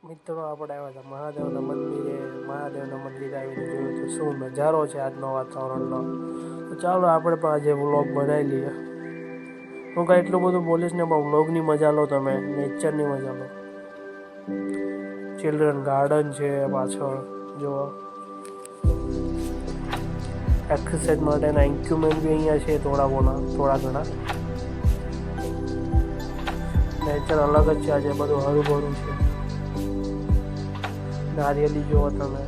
મિત્રો આપણે આવ્યા હતા મહાદેવના મંદિરે. મહાદેવના મંદિરે આવીને જોયું તો શું નજારો છે આજનો વાતાવરણનો. તો ચાલો આપણે પણ આજે વ્લોગ બનાવી લઈએ. હું કાંઈ એટલું બધું બોલીશ ને, પણ વ્લોગની મજા લો, તમે નેચરની મજા લો. ચિલ્ડ્રન ગાર્ડન છે પાછળ, જો એક્સરસાઇઝ માટેના ઇન્ક્યુમેન્ટ બી અહીંયા છે થોડા ઘણા. નેચર અલગ જ છે આજે, બધું હરું ભરું છે. નારિયેલી જુઓ તમે,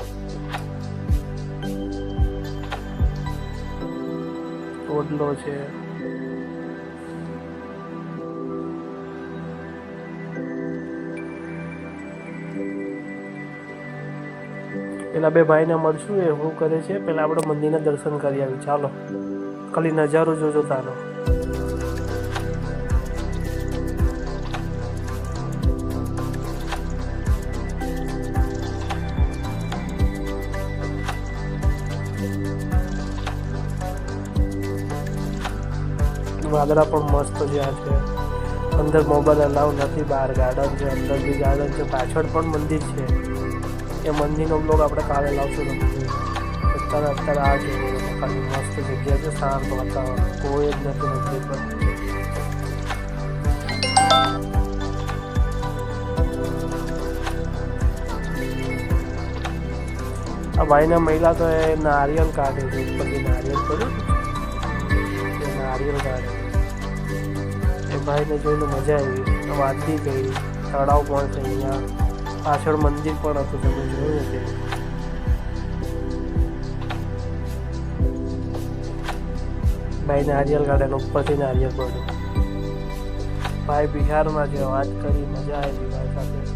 ઓડલો છે. પેલા બે ભાઈને મળશું, એ શું કરે છે. પેલા આપણે મંદિરના દર્શન કરી આવી. ચાલો, ખાલી નજારો જોજો તાનો. વાદળા પણ મસ્ત જ્યાં છે. અંદર મોબાઈલ અલાઉ નથી, બહાર ગાર્ડન છે, અંદર બી ગાર્ડન છે, પાછળ પણ મંદિર છે. એ મંદિરનો બ્લોગ આપણે કાલે લાવશું. અત્યારે આ જોઈએ, ખાલી મસ્ત જગ્યા છે, શાંત વાતાવરણ, કોઈ જ નથી મંદિર પર. આ ભાઈના મહિલા તો એ નારિયેલ કાઢે છે, ઉપરથી નારિયેલ પડ્યું, એ નારિયેલ કાઢે. એ ભાઈને જોઈને મજા આવી, વાંચી ગઈ. તળાવ પણ છે અહીંયા, પાછળ મંદિર પણ હતું, તમે જોયું છે. ભાઈ નારિયેલ ગાર્ડન ઉપરથી નારિયેલ પડ્યું. ભાઈ બિહારમાં છે, વાત કરી, મજા આવી ભાઈ સાથે.